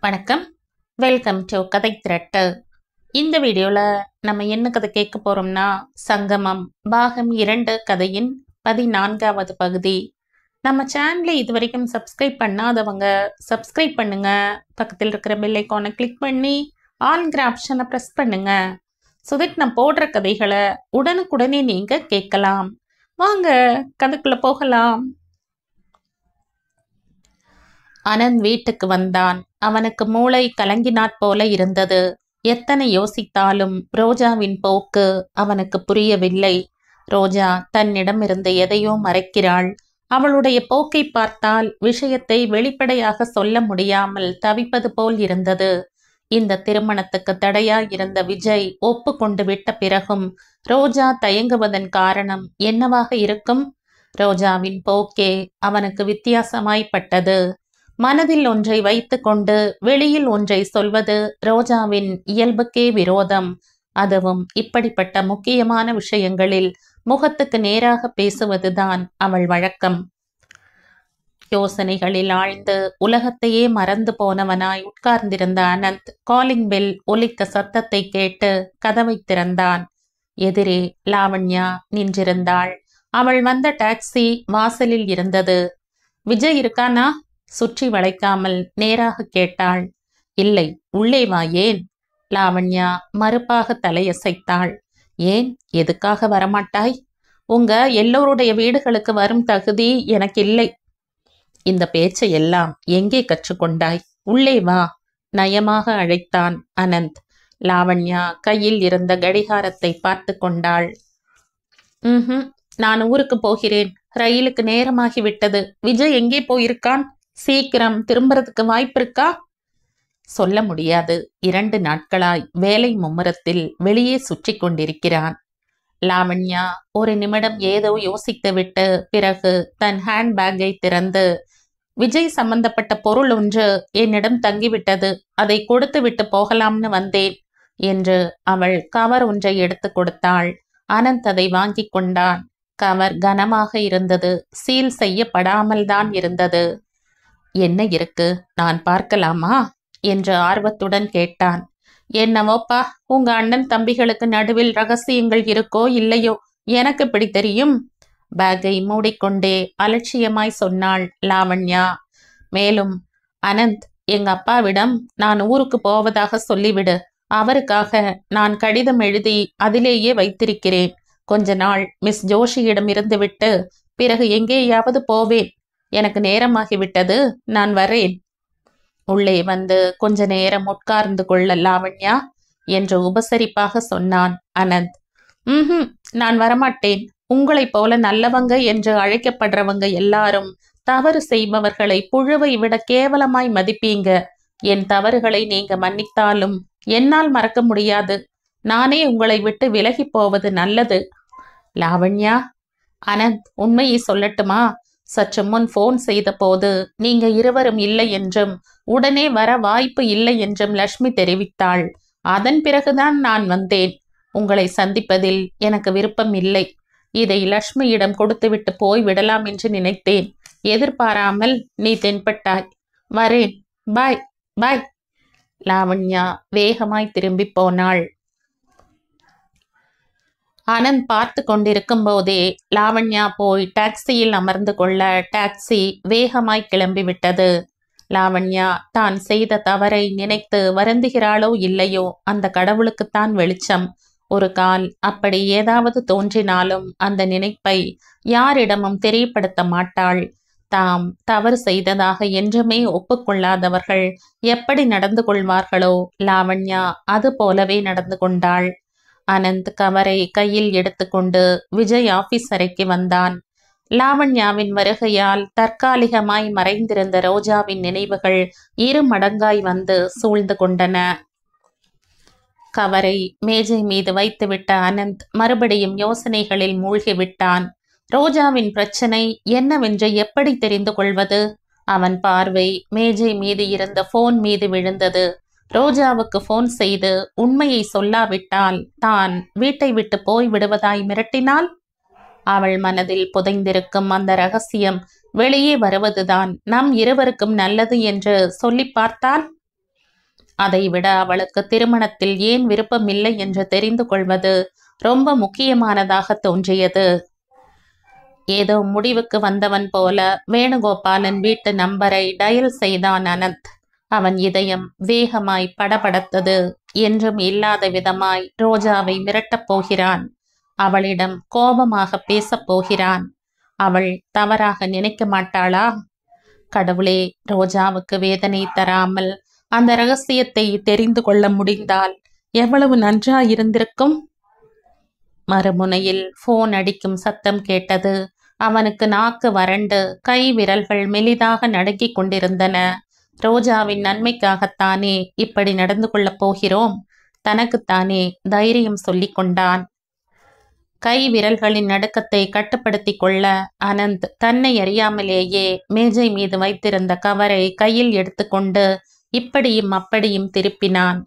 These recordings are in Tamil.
வணக்கம். வெல்கம் டு கதை திரட்டு. இந்த வீடியோவில் நம்ம என்ன கதை கேட்க போகிறோம்னா, சங்கமம் பாகம் 2 கதையின் 14வது பகுதி. நம்ம சேனலை இது வரைக்கும் சப்ஸ்கிரைப் பண்ணாதவங்க சப்ஸ்கிரைப் பண்ணுங்க. பக்கத்தில் இருக்கிற பெல் ஐக்கானை கிளிக் பண்ணி ஆல்ங்கிற ஆப்ஷனை ப்ரெஸ் பண்ணுங்க. ஸோ தட் நான் போடுற கதைகளை உடனுக்குடனே நீங்கள் கேட்கலாம். வாங்க கதைக்குள்ளே போகலாம். அனந்த் வீட்டுக்கு வந்தான். அவனுக்கு மூளை கலங்கினாற் போல இருந்தது. எத்தனை யோசித்தாலும் ரோஜாவின் போக்கு அவனுக்கு புரியவில்லை. ரோஜா தன்னிடமிருந்து எதையோ மறைக்கிறாள். அவளுடைய போக்கை பார்த்தால் விஷயத்தை வெளிப்படையாக சொல்ல முடியாமல் தவிப்பது போல் இருந்தது. இந்த திருமணத்துக்கு தடையாயிருந்த விஜய் ஒப்புக்கொண்டு விட்ட பிறகும் ரோஜா தயங்குவதன் காரணம் என்னவாக இருக்கும்? ரோஜாவின் போக்கே அவனுக்கு வித்தியாசமாய்ப்பட்டது. மனதில் ஒன்றை வைத்து கொண்டு வெளியில் ஒன்றை சொல்வது ரோஜாவின் இயல்புக்கே விரோதம். அதுவும் இப்படிப்பட்ட முக்கியமான விஷயங்களில் முகத்துக்கு நேராக பேசுவதுதான் அவள் வழக்கம். யோசனைகளில் ஆழ்ந்து உலகத்தையே மறந்து போனவனாய் உட்கார்ந்திருந்த அனந்த் காலிங் பெல் ஒலித்த சத்தத்தை கேட்டு கதவை திறந்தான். எதிரே லாவண்யா நின்றிருந்தாள். அவள் வந்த டாக்ஸி வாசலில் இருந்தது. விஜய் இருக்கானா? சுற்றி வளைக்காமல் நேராக கேட்டாள். இல்லை, உள்ளே வா. ஏன்? லாவண்யா மறுப்பாக தலையசைத்தாள். ஏன், எதுக்காக வரமாட்டாய்? உங்க எல்லோருடைய வீடுகளுக்கு வரும் தகுதி எனக்கு இல்லை. இந்த பேச்சை எல்லாம் எங்கே கற்றுக்கொண்டாய்? உள்ளே வா, நயமாக அழைத்தான் அனந்த். லாவண்யா கையில் இருந்த கடிகாரத்தை பார்த்து கொண்டாள். நான் ஊருக்கு போகிறேன். ரயிலுக்கு நேரமாகி விட்டது. விஜய் எங்கே போயிருக்கான்? சீக்கிரம் திரும்புறதுக்கு வாய்ப்பு இருக்கா? சொல்ல முடியாது. 2 நாட்களாய் வேலை மும்முரத்தில் வெளியே சுற்றி கொண்டிருக்கிறான். லாவண்யா ஒரு நிமிடம் ஏதோ யோசித்துவிட்டு பிறகு தன் ஹேண்ட்பேக்கை திறந்து, விஜய் சம்பந்தப்பட்ட பொருள் ஒன்று என்னிடம் தங்கிவிட்டது, அதை கொடுத்து விட்டு போகலாம்னு வந்தேன் என்று அவள் கவர் ஒன்றை எடுத்து கொடுத்தாள். அனந்த் அதை வாங்கி கொண்டான். கவர் கனமாக இருந்தது. சீல் செய்யப்படாமல் தான் இருந்தது. என்ன இருக்கு, நான் பார்க்கலாமா என்று ஆர்வத்துடன் கேட்டான். என்னவோப்பா, உங்க அண்ணன் தம்பிகளுக்கு நடுவில் ரகசியங்கள் இருக்கோ இல்லையோ, எனக்கு இப்படி தெரியும். பேக்கை மூடிக்கொண்டே அலட்சியமாய் சொன்னாள் லாவண்யா. மேலும், அனந்த், எங்க அப்பாவிடம் நான் ஊருக்கு போவதாக சொல்லிவிடு. அவருக்காக நான் கடிதம் எழுதி அதிலேயே வைத்திருக்கிறேன். கொஞ்ச நாள் மிஸ் ஜோஷியிடம் இருந்து விட்டு பிறகு எங்கேயாவது போவேன். எனக்கு நேரமாகிவிட்டது, நான் வரேன். உள்ளே வந்து கொஞ்ச நேரம் உட்கார்ந்து கொள்ள லாவண்யா என்று உபசரிப்பாக சொன்னான் அனந்த். நான் வரமாட்டேன். உங்களைப் போல நல்லவங்க என்று அழைக்கப்படுறவங்க எல்லாரும் தவறு செய்பவர்களை புழுவை விட கேவலமாய் மதிப்பீங்க. என் தவறுகளை நீங்க மன்னித்தாலும் என்னால் மறக்க முடியாது. நானே உங்களை விட்டு விலகி போவது நல்லது. லாவண்யா, அனந்த் உண்மையை சொல்லட்டுமா? சற்று முன் போன் செய்த போது நீங்க இருவரும் இல்லை என்றும் உடனே வர வாய்ப்பு இல்லை என்றும் லட்சுமி தெரிவித்தாள். அதன் பிறகுதான் நான் வந்தேன். உங்களை சந்திப்பதில் எனக்கு விருப்பம் இல்லை. இதை லட்சுமியிடம் கொடுத்துவிட்டு போய் விடலாம் என்று நினைத்தேன். எதிர்பாராமல் நீ தென்பட்டாய். வரேன். பாய் பாய். லாவண்யா வேகமாய் திரும்பி போனாள். அனந்த் பார்த்து கொண்டிருக்கும் போதே லாவண்யா போய் டாக்ஸியில் அமர்ந்து கொள்ள டாக்ஸி வேகமாய் கிளம்பிவிட்டது. லாவண்யா தான் செய்த தவறை நினைத்து வருந்துகிறாளோ இல்லையோ, அந்த கடவுளுக்குத்தான் வெளிச்சம். ஒரு கால் அப்படி ஏதாவது தோன்றினாலும் அந்த நினைப்பை யாரிடமும் தெரியப்படுத்த மாட்டாள். தாம் தவறு செய்ததாக என்றுமே ஒப்புக்கொள்ளாதவர்கள் எப்படி நடந்து கொள்வார்களோ, லாவண்யா அது போலவே நடந்து கொண்டாள். அனந்த் கவரை கையில் எடுத்துக்கொண்டு விஜய் ஆபீஸ் அறைக்கு வந்தான். லாவண்யாவின் வருகையால் தற்காலிகமாய் மறைந்திருந்த ரோஜாவின் நினைவுகள் 2 மடங்காய் வந்து சூழ்ந்து கொண்டன. கவரை மேஜை மீது வைத்துவிட்ட அனந்த் மறுபடியும் யோசனைகளில் மூழ்கிவிட்டான். ரோஜாவின் பிரச்சனை என்னவென்று எப்படி தெரிந்து கொள்வது? அவன் பார்வை மேஜை மீது இருந்த போன் மீது விழுந்தது. ரோஜாவுக்கு போன் செய்து உண்மையை சொல்லாவிட்டால் தான் வீட்டை விட்டு போய் விடுவதாய் மிரட்டினாள். அவள் மனதில் புதைந்திருக்கும் அந்த ரகசியம் வெளியே வருவதுதான் நம் இருவருக்கும் நல்லது என்று சொல்லி பார்த்தால், அதைவிட அவளுக்கு திருமணத்தில் ஏன் விருப்பமில்லை என்று தெரிந்து கொள்வது ரொம்ப முக்கியமானதாக தோன்றியது. ஏதோ முடிவுக்கு வந்தவன் போல வேணுகோபாலன் வீட்டு நம்பரை டயல் செய்தான் அனந்த். அவன் இதயம் வேகமாய் படபடத்தது. என்றும் இல்லாத விதமாய் ரோஜாவை மிரட்டப் போகிறான். அவளிடம் கோபமாக பேசப் போகிறான். அவள் தவறாக நினைக்க மாட்டாளா? கடவுளே, ரோஜாவுக்கு வேதனை தராமல் அந்த ரகசியத்தை தெரிந்து கொள்ள முடிந்தால் எவ்வளவு நன்றாயிருந்திருக்கும். மறுமுனையில் போன் அடிக்கும் சத்தம் கேட்டது. அவனுக்கு நாக்கு வறண்டு கை விரல்கள் மெலிதாக நடுங்கிக் கொண்டிருந்தன. ரோஜாவின் நன்மைக்காகத்தானே இப்படி நடந்து கொள்ளப் போகிறோம். தனக்குத்தானே தைரியம் சொல்லிக் கொண்டான். கை விரல்களின் நடுக்கத்தை கட்டுப்படுத்தி கொள்ள அனந்த் தன்னை அறியாமலேயே மேஜை மீது வைத்திருந்த கவரை கையில் எடுத்துக்கொண்டு இப்படியும் அப்படியும் திருப்பினான்.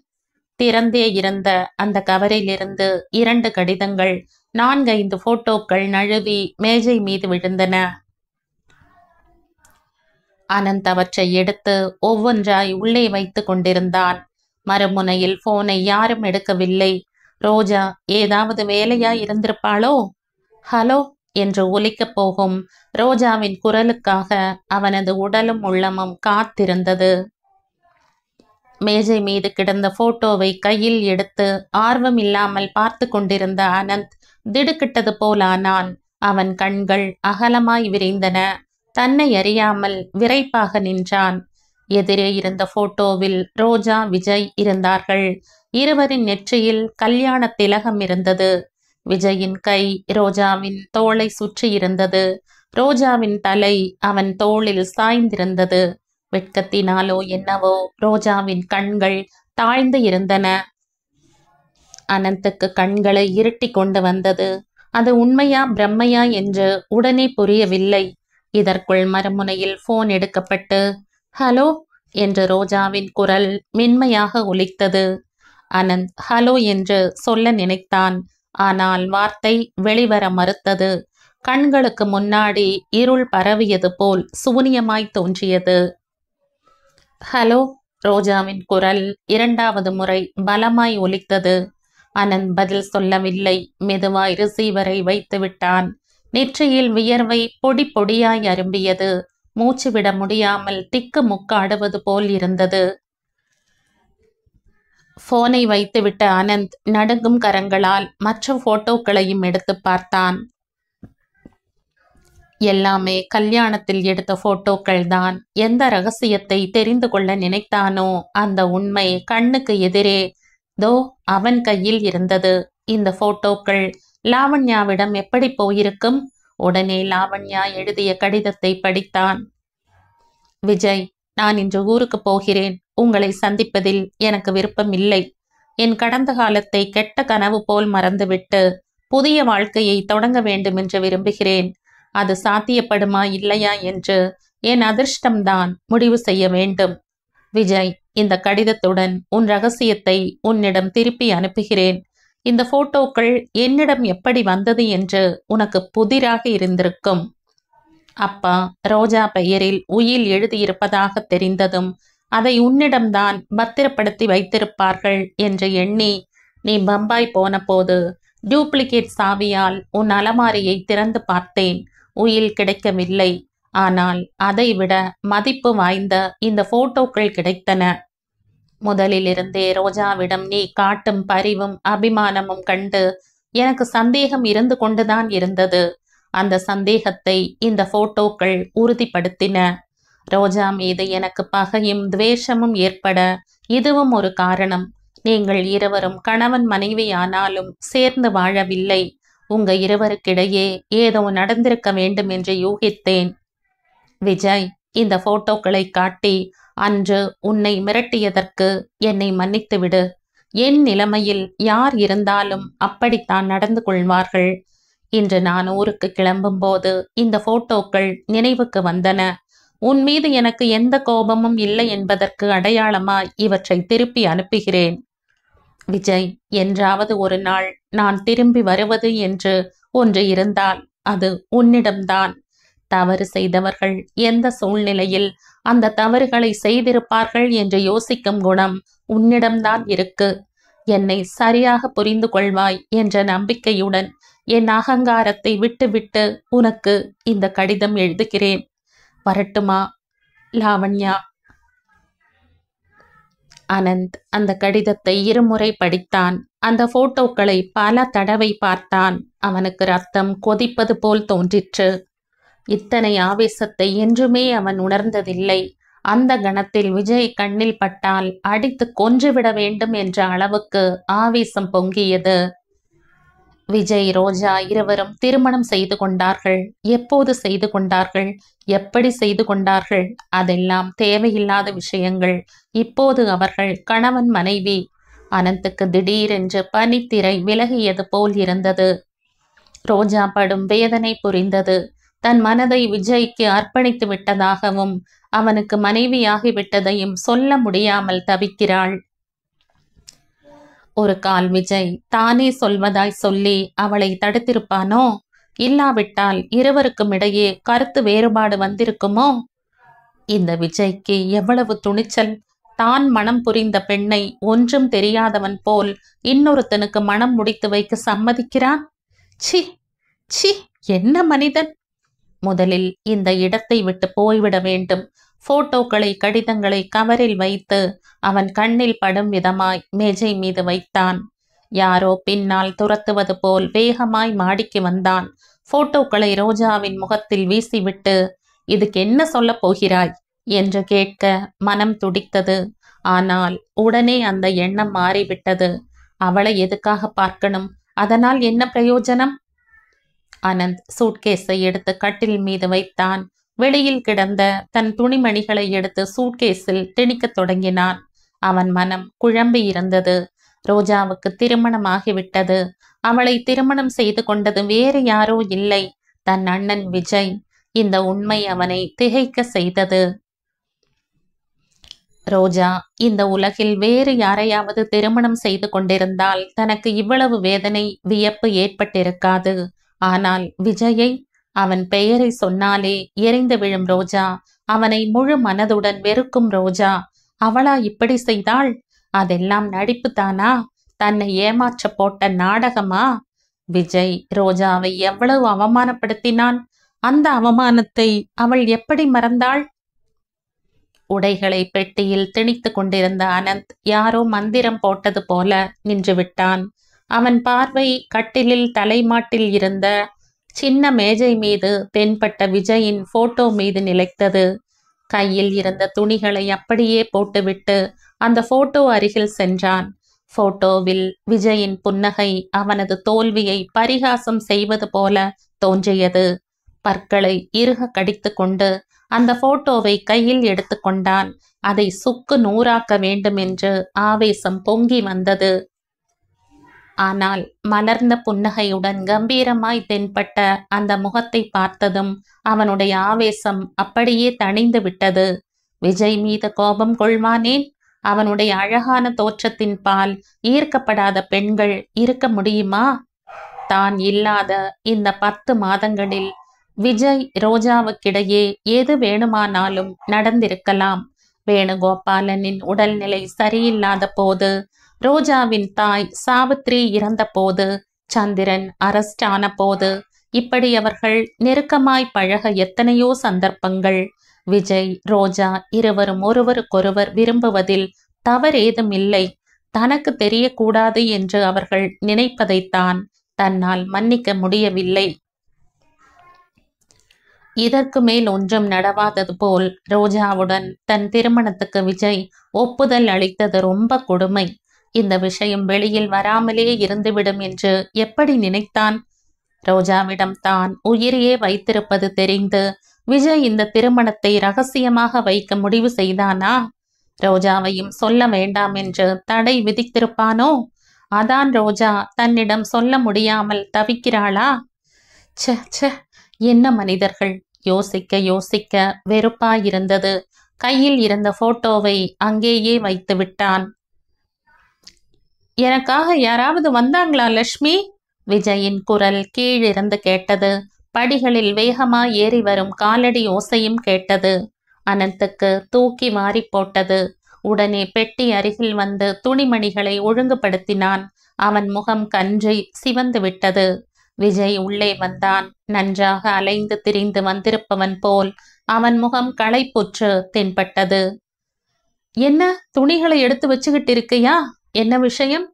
திறந்தே இருந்த அந்த கவரிலிருந்து 2 கடிதங்கள், 4-5 போட்டோக்கள் நழுவி மேஜை மீது விழுந்தன. அனந்த் அவற்றை எடுத்து ஒவ்வொன்றாய் உள்ளே வைத்து கொண்டிருந்தான். மறுமுனையில் போனை யாரும் எடுக்கவில்லை. ரோஜா ஏதாவது வேலையா இருந்திருப்பாளோ? ஹலோ என்று ஒலிக்கப் போகும் ரோஜாவின் குரலுக்காக அவனது உடலும் உள்ளமும் காத்திருந்தது. மேஜை மீது கிடந்த போட்டோவை கையில் எடுத்து ஆர்வம் இல்லாமல் பார்த்து கொண்டிருந்த அனந்த் திடுக்கிட்டது போலானான். அவன் கண்கள் அகலமாய் விரிந்தன. தன்னை அறியாமல் விரைப்பாக நின்றான். எதிரே இருந்த போட்டோவில் ரோஜா, விஜய் இருந்தார்கள். இருவரின் நெற்றியில் கல்யாண திலகம் இருந்தது. விஜயின் கை ரோஜாவின் தோளை சுற்றி இருந்தது. ரோஜாவின் தலை அவன் தோளில் சாய்ந்திருந்தது. வெட்கத்தினாலோ என்னவோ ரோஜாவின் கண்கள் தாழ்ந்து இருந்தன. அனந்துக்கு கண்களை இருட்டி கொண்டு வந்தது. அது உண்மையா பிரம்மையா என்று உடனே புரியவில்லை. இதற்குள் மறுமுனையில் போன் எடுக்கப்பட்டு ஹலோ என்று ரோஜாவின் குரல் மென்மையாக ஒலித்தது. அனந்த் ஹலோ என்று சொல்ல நினைத்தான். ஆனால் வார்த்தை வெளிவர மறுத்தது. கண்களுக்கு முன்னாடி இருள் பரவியது போல் சூனியமாய் தோன்றியது. ஹலோ, ரோஜாவின் குரல் 2வது முறை பலமாய் ஒலித்தது. அனந்த் பதில் சொல்லவில்லை. மெதுவாய் ரிசீவரை வைத்து விட்டான். நெற்றியில் வியர்வை பொடி பொடியாய் அரும்பியது. மூச்சு விட முடியாமல் திக்கு முக்காடுவது போல் இருந்தது. போனை வைத்துவிட்ட அனந்த் நடுங்கும் கரங்களால் மற்ற போட்டோக்களையும் எடுத்து பார்த்தான். எல்லாமே கல்யாணத்தில் எடுத்த போட்டோக்கள் தான். எந்த ரகசியத்தை தெரிந்து கொள்ள நினைத்தானோ அந்த உண்மை கண்ணுக்கு எதிரே தோ அவன் கையில் இருந்தது. இந்த போட்டோக்கள் லாவண்யாவிடம் எப்படி போயிருக்கும்? உடனே லாவண்யா எழுதிய கடிதத்தை படித்தான். விஜய், நான் இன்று ஊருக்கு போகிறேன். உங்களை சந்திப்பதில் எனக்கு விருப்பம் இல்லை. என் கடந்த காலத்தை கெட்ட கனவு போல் மறந்துவிட்டு புதிய வாழ்க்கையை தொடங்க வேண்டும் என்று விரும்புகிறேன். அது சாத்தியப்படுமா இல்லையா என்று என் அதிர்ஷ்டம்தான் முடிவு செய்ய வேண்டும். விஜய், இந்த கடிதத்துடன் உன் ரகசியத்தை உன்னிடம் திருப்பி அனுப்புகிறேன். இந்த போட்டோக்கள் என்னிடம் எப்படி வந்தது என்று உனக்கு புதிராக இருந்திருக்கும். அப்பா ரோஜா பெயரில் உயில் எழுதியிருப்பதாக தெரிந்ததும் அதை உன்னிடம்தான் பத்திரப்படுத்தி வைத்திருப்பார்கள் என்று எண்ணி நீ பம்பாய் போன போது டூப்ளிகேட் சாவியால் உன் அலமாரியை திறந்து பார்த்தேன். உயில் கிடைக்கவில்லை. ஆனால் அதைவிட மதிப்பு வாய்ந்த இந்த போட்டோக்கள் கிடைத்தன. முதலிலிருந்தே ரோஜாவிடம் நீ காட்டும் பரிவும் அபிமானமும் கண்டு எனக்கு சந்தேகம் இருந்து கொண்டுதான் இருந்தது. அந்த சந்தேகத்தை இந்த போட்டோக்கள் உறுதிப்படுத்தின. ரோஜா மீது எனக்கு பகையும் துவேஷமும் ஏற்பட இதுவும் ஒரு காரணம். நீங்கள் இருவரும் கணவன் மனைவி ஆனாலும் சேர்ந்து வாழவில்லை. உங்க இருவருக்கிடையே ஏதோ நடந்திருக்க வேண்டும் என்று யூகித்தேன். விஜய், இந்த போட்டோக்களை காட்டி அன்று உன்னை மிரட்டியதற்கு என்னை மன்னித்துவிடு. என் நிலைமையில் யார் இருந்தாலும் அப்படித்தான் நடந்து கொள்வார்கள். இன்று நான் ஊருக்கு கிளம்பும் போது இந்த போட்டோக்கள் நினைவுக்கு வந்தன. உன் மீது எனக்கு எந்த கோபமும் இல்லை என்பதற்கு அடையாளமாய் இவற்றை திருப்பி அனுப்புகிறேன். விஜய், என்றாவது ஒரு நாள் நான் திரும்பி வருவது என்று ஒன்று இருந்தால் அது உன்னிடம்தான். தவறு செய்தவர்கள் எந்த சூழ்நிலையில் அந்த தவறுகளை செய்திருப்பார்கள் என்று யோசிக்கும் குணம் உன்னிடம்தான் இருக்கு. என்னை சரியாக புரிந்து கொள்வாய் என்ற நம்பிக்கையுடன் என் அகங்காரத்தை விட்டுவிட்டு உனக்கு இந்த கடிதம் எழுதுகிறேன். வரட்டுமா லாவண்யா? அனந்த் அந்த கடிதத்தை இருமுறை படித்தான். அந்த போட்டோக்களை பல தடவை பார்த்தான். அவனுக்கு ரத்தம் கொதிப்பது போல் தோன்றிற்று. இத்தனை ஆவேசத்தை என்றுமே அவன் உணர்ந்ததில்லை. அந்த கணத்தில் விஜய் கண்ணில் பட்டால் அடித்து கொன்றுவிட வேண்டும் என்ற அளவுக்கு ஆவேசம் பொங்கியது. விஜய் ரோஜா இருவரும் திருமணம் செய்து கொண்டார்கள். எப்போது செய்து கொண்டார்கள், எப்படி செய்து கொண்டார்கள், அதெல்லாம் தேவையில்லாத விஷயங்கள். இப்போது அவர்கள் கணவன் மனைவி. அனந்துக்கு திடீரென்று பனித்திரை விலகியது போல் இருந்தது. ரோஜா படும் வேதனை புரிந்தது. தன் மனதை விஜய்க்கு அர்ப்பணித்து விட்டதாகவும் அவனுக்கு மனைவியாகிவிட்டதையும் சொல்ல முடியாமல் தவிக்கிறாள். ஒரு கால் விஜய் தானே சொல்வதாய் சொல்லி அவளை தடுத்திருப்பானோ? இல்லாவிட்டால் இருவருக்கும் இடையே கருத்து வேறுபாடு வந்திருக்குமோ? இந்த விஜய்க்கு எவ்வளவு துணிச்சல்! தான் மனம் புரிந்த பெண்ணை ஒன்றும் தெரியாதவன் போல் இன்னொருத்தனுக்கு மனம் முடித்து வைக்க சம்மதிக்கிறான். சி சி, என்ன மனிதன்! முதலில் இந்த இடத்தை விட்டு போய்விட வேண்டும். போட்டோக்களை கடிதங்களை கவரில் வைத்து அவன் கண்ணில் படும் விதமாய் மேஜை மீது வைத்தான். யாரோ பின்னால் துரத்துவது போல் வேகமாய் மாடிக்கு வந்தான். போட்டோக்களை ரோஜாவின் முகத்தில் வீசிவிட்டு, இதுக்கு என்ன சொல்ல போகிறாய் என்று கேட்க மனம் துடித்தது. ஆனால் உடனே அந்த எண்ணம் மாறிவிட்டது. அவளை எதுக்காக பார்க்கணும்? அதனால் என்ன பிரயோஜனம்? அனந்த் சூட்கேஸை எடுத்து கட்டில் மீது வைத்தான். வெளியில் கிடந்த தன் துணிமணிகளை எடுத்து சூட்கேஸில் திணிக்கத் தொடங்கினான். அவன் மனம் குழம்பி இருந்தது. ரோஜாவுக்கு திருமணமாகிவிட்டது. அவளை திருமணம் செய்து கொண்டது வேறு யாரோ இல்லை, தன் அண்ணன் விஜய். இந்த உண்மை அவனை திகைக்க செய்தது. ரோஜா இந்த உலகில் வேறு யாரையாவது திருமணம் செய்து கொண்டிருந்தால் தனக்கு இவ்வளவு வேதனை வியப்பு ஏற்பட்டிருக்காது. ஆனால் விஜயை, அவன் பெயரை சொன்னாலே எரிந்து விழும் ரோஜா, அவனை முழு மனதுடன் வெறுக்கும் ரோஜா, அவளா இப்படி செய்தாள்? அதெல்லாம் நடிப்பு தானா? தன்னை ஏமாற்ற போட்ட நாடகமா? விஜய் ரோஜாவை எவ்வளவு அவமானப்படுத்தினான். அந்த அவமானத்தை அவள் எப்படி மறந்தாள்? உடைகளை பெட்டியில் திணித்து கொண்டிருந்த அனந்த் யாரோ மந்திரம் போட்டது போல நின்று விட்டான். அவன் பார்வை கட்டிலில் தலைமாட்டில் இருந்த சின்ன மேஜை மீது தென்பட்ட விஜயின் போட்டோ மீது நிலைத்தது. கையில் இருந்த துணிகளை அப்படியே போட்டுவிட்டு அந்த போட்டோ அருகில் சென்றான். போட்டோவில் விஜயின் புன்னகை அவனது தோல்வியை பரிகாசம் செய்வது போல தோன்றியது. பற்களை இறுக கடித்து கொண்டு அந்த போட்டோவை கையில் எடுத்துக்கொண்டான். அதை சுக்கு நூறாக்க வேண்டும் என்று ஆவேசம் பொங்கி வந்தது. ஆனால் மலர்ந்த புன்னகையுடன் கம்பீரமாய் தென்பட்ட அந்த முகத்தை பார்த்ததும் அவனுடைய ஆவேசம் அப்படியே தணிந்து விட்டது. விஜய் மீது கோபம் கொள்வானேன்? அவனுடைய அழகான தோற்றத்தின் பால் ஈர்க்கப்படாத பெண்கள் இருக்க முடியுமா? தான் இல்லாத இந்த 10 மாதங்களில் விஜய் ரோஜாவுக்கிடையே எது வேணுமானாலும் நடந்திருக்கலாம். வேணுகோபாலனின் உடல்நிலை சரியில்லாத போது, ரோஜாவின் தாய் சாவித்ரி இறந்த போது, சந்திரன் அரெஸ்ட் ஆன போது, இப்படி அவர்கள் நெருக்கமாய் பழக எத்தனையோ சந்தர்ப்பங்கள். விஜய் ரோஜா இருவரும் ஒருவருக்கொருவர் விரும்புவதில் தவறேதும் இல்லை. தனக்கு தெரியக்கூடாது என்று அவர்கள் நினைப்பதைத்தான் தன்னால் மன்னிக்க முடியவில்லை. இதற்கு மேல் ஒன்றும் நடவாதது போல் ரோஜாவுடன் தன் திருமணத்துக்கு விஜய் ஒப்புதல் அளித்தது ரொம்ப கொடுமை. இந்த விஷயம் வெளியில் வராமலே இருந்துவிடும் என்று எப்படி நினைத்தான்? ரோஜாவிடம் தான் உயிரையே வைத்திருப்பது தெரிந்து விஜய் இந்த திருமணத்தை ரகசியமாக வைக்க முடிவு செய்தானா? ரோஜாவையும் சொல்ல வேண்டாம் என்று தடை விதித்திருப்பானோ? அதான் ரோஜா தன்னிடம் சொல்ல முடியாமல் தவிக்கிறாளா? ச்சே ச்சே, என்ன மனிதர்கள்! யோசிக்க யோசிக்க வெறுப்பாயிருந்தது. கையில் இருந்த போட்டோவை அங்கேயே வைத்து விட்டான். எனக்காக யாராவது வந்தாங்களா லட்சுமி? விஜயின் குரல் கீழிருந்து கேட்டது. படிகளில் வேகமாய் ஏறி வரும் காலடி ஓசையும் கேட்டது. அனந்துக்கு தூக்கி வாரி போட்டது. உடனே பெட்டி அருகில் வந்து துணிமணிகளை ஒழுங்குபடுத்தினான். அவன் முகம் கன்றி சிவந்து விட்டது. விஜய் உள்ளே வந்தான். நன்றாக அலைந்து திரிந்து வந்திருப்பவன் போல் அவன் முகம் களைப்புற்று தென்பட்டது. என்ன துணிகளை எடுத்து வச்சுக்கிட்டு இருக்கையா? என்ன விஷயம்?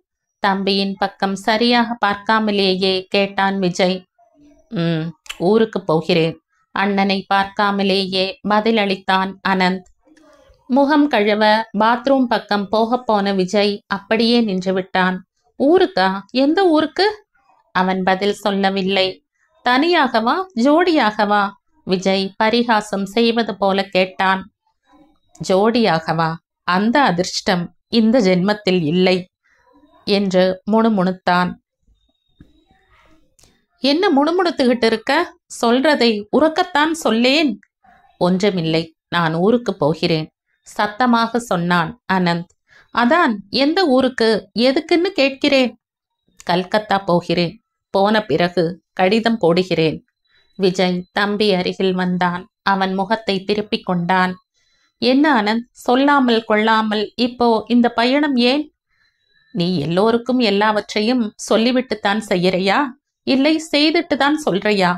தம்பியின் பக்கம் சரியாக பார்க்காமலேயே கேட்டான் விஜய். ஊருக்கு போகிறேன். அண்ணனை பார்க்காமலேயே பதிலளித்தான் அனந்த். முகம் கழுவ பாத்ரூம் பக்கம் போன விஜய் அப்படியே நின்று விட்டான். ஊருக்கா? எந்த ஊருக்கு? அவன் பதில் சொல்லவில்லை. தனியாகவா ஜோடியாகவா? விஜய் பரிகாசம் செய்வது போல கேட்டான். ஜோடியாகவா? அந்த அதிர்ஷ்டம் இந்த ஜென்மத்தில் இல்லை என்று முணுமுணுத்தான். என்ன முணுமுணுத்துக்கிட்டு இருக்க? சொல்றதை உறக்கத்தான் சொல்லேன். ஒன்றுமில்லை, நான் ஊருக்கு போகிறேன், சத்தமாக சொன்னான் அனந்த். அதான், எந்த ஊருக்கு, எதுக்குன்னு கேட்கிறேன். கல்கத்தா போகிறேன். போன பிறகு கடிதம் போடுகிறேன். விஜய் தம்பி அருகில் வந்தான். அவன் முகத்தை திருப்பிக் கொண்டான். என்ன அனந்த், சொல்லாமல் கொள்ளாமல் இப்போ இந்த பயணம் ஏன்? நீ எல்லோருக்கும் எல்லாவற்றையும் சொல்லிவிட்டுத்தான் செய்யறையா, இல்லை செய்துட்டு தான் சொல்றியா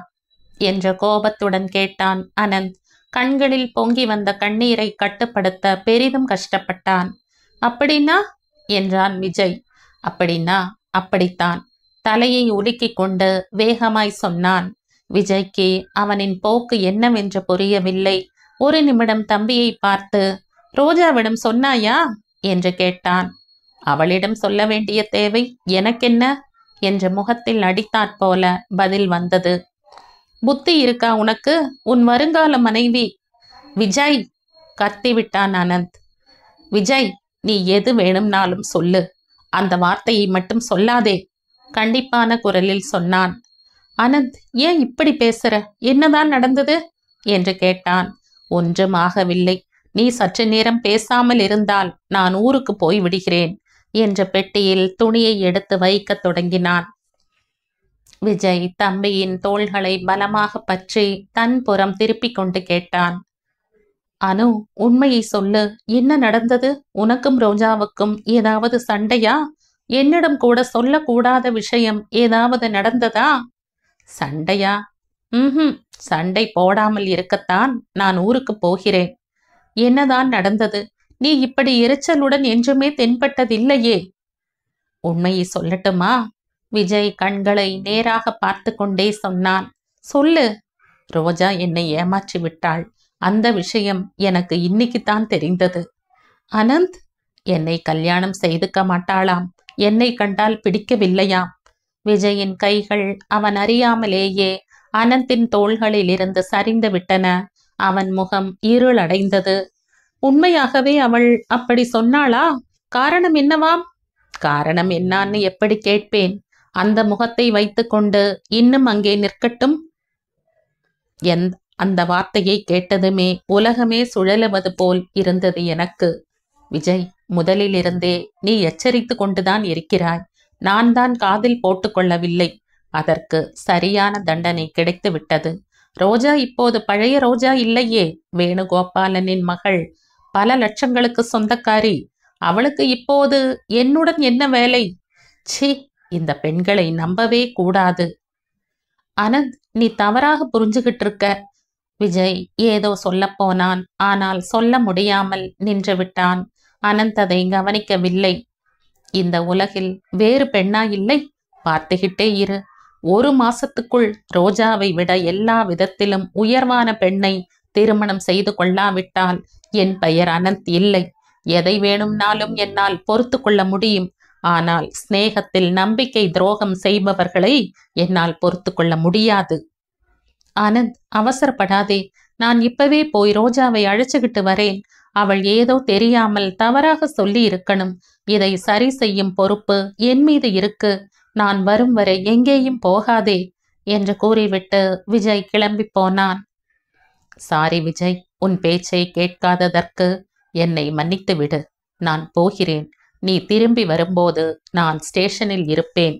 என்ற கோபத்துடன் கேட்டான் அனந்த். கண்களில் பொங்கி வந்த கண்ணீரை கட்டுப்படுத்த பெரிதும் கஷ்டப்பட்டான். அப்படின்னா என்றான் விஜய். அப்படின்னா அப்படித்தான், தலையை உலுக்கிக் கொண்டு வேகமாய் சொன்னான். விஜய்க்கு அவனின் போக்கு என்னவென்று புரியவில்லை. ஒரு நிமிடம் தம்பியை பார்த்து, ரோஜாவிடம் சொன்னாயா என்று கேட்டான். அவளிடம் சொல்ல வேண்டிய தேவை எனக்கென்ன என்ற முகத்தில் அடித்தாற்போல பதில் வந்தது. புத்தி இருக்கா உனக்கு? உன் வருங்கால மனைவி. விஜய், கத்திவிட்டான் அனந்த். விஜய், நீ எது வேணும்னாலும் சொல்லு, அந்த வார்த்தையை மட்டும் சொல்லாதே, கண்டிப்பான குரலில் சொன்னான். அனந்த், ஏன் இப்படி பேசுற? என்னதான் நடந்தது என்று கேட்டான். ஒன்றும் ஆகவில்லை. நீ சற்று நேரம் பேசாமல் இருந்தால் நான் ஊருக்கு போய் விடுகிறேன் என்ற பெட்டியில் துணியை எடுத்து வைக்க தொடங்கினான். விஜய் தம்பியின் தோள்களை பலமாக பற்றி தன் புறம் திருப்பிக் கொண்டு கேட்டான். அனு, உண்மையை சொல்லு, என்ன நடந்தது? உனக்கும் ரோஜாவுக்கும் ஏதாவது சண்டையா? என்னிடம் கூட சொல்லக்கூடாத விஷயம் ஏதாவது நடந்ததா? சண்டையா? சண்டை போடாமல் இருக்கத்தான் நான் ஊருக்கு போகிறேன். என்னதான் நடந்தது? நீ இப்படி எரிச்சலுடன் என்றுமே தென்பட்டதில்லையே. உண்மையை சொல்லட்டுமா? விஜய் கண்களை நேராக பார்த்து கொண்டே சொன்னான். சொல்லு. ரோஜா என்னை ஏமாற்றி விட்டாள். அந்த விஷயம் எனக்கு இன்னைக்குத்தான் தெரிந்தது. அனந்த், என்னை கல்யாணம் செய்துக்க மாட்டாளாம். என்னை கண்டால் பிடிக்கவில்லையாம். விஜயின் கைகள் அவன் அறியாமலேயே அனந்தின் தோள்களில் இருந்து சரிந்து விட்டன. அவன் முகம் இருளடைந்தது. உண்மையாகவே அவள் அப்படி சொன்னாளா? காரணம் என்னவாம்? காரணம் என்னான்னு எப்படி கேட்பேன்? அந்த முகத்தை வைத்துக்கொண்டு இன்னும் அங்கே நிற்கட்டும். அந்த வார்த்தையை கேட்டதுமே உலகமே சுழலுவது போல் இருந்தது எனக்கு. விஜய், முதலிலிருந்தே நீ எச்சரித்து கொண்டுதான் இருக்கிறாய். நான் தான் காதில் போட்டுக்கொள்ளவில்லை. அதற்கு சரியான தண்டனை கிடைத்து விட்டது. ரோஜா இப்போது பழைய ரோஜா இல்லையே. வேணுகோபாலனின் மகள், பல லட்சங்களுக்கு சொந்தக்காரி. அவளுக்கு இப்போது என்னுடன் என்ன வேலை? சி, இந்த பெண்களை நம்பவே கூடாது. அனந்த், நீ தவறாக புரிஞ்சுகிட்டு இருக்க. விஜய் ஏதோ சொல்ல போனான். ஆனால் சொல்ல முடியாமல் நின்று விட்டான். அனந்த் அதை கவனிக்கவில்லை. இந்த உலகில் வேறு பெண்ணா இல்லை? பார்த்துக்கிட்டே இரு. 1 மாசத்துக்குள் ரோஜாவை விட எல்லா விதத்திலும் உயர்வான பெண்ணை திருமணம் செய்து கொள்ளாவிட்டால் என் பெயர் அனந்த் இல்லை. எதை வேணும்னாலும் என்னால் பொறுத்து கொள்ள முடியும். ஆனால் சிநேகத்தில் நம்பிக்கை துரோகம் செய்பவர்களை என்னால் பொறுத்து கொள்ள முடியாது. ஆனந்த், அவசரப்படாதே. நான் இப்பவே போய் ரோஜாவை அழைச்சுக்கிட்டு வரேன். அவள் ஏதோ தெரியாமல் தவறாக சொல்லி இருக்கணும். இதை சரி செய்யும் பொறுப்பு என் மீது இருக்கு. நான் வரும் வரை எங்கேயும் போகாதே என்று கூறிவிட்டு விஜய் கிளம்பி போனான். சாரி விஜய், உன் பேச்சை கேட்காததற்கு என்னை மன்னித்து விடு. நான் போகிறேன். நீ திரும்பி வரும்போது நான் ஸ்டேஷனில் இருப்பேன்.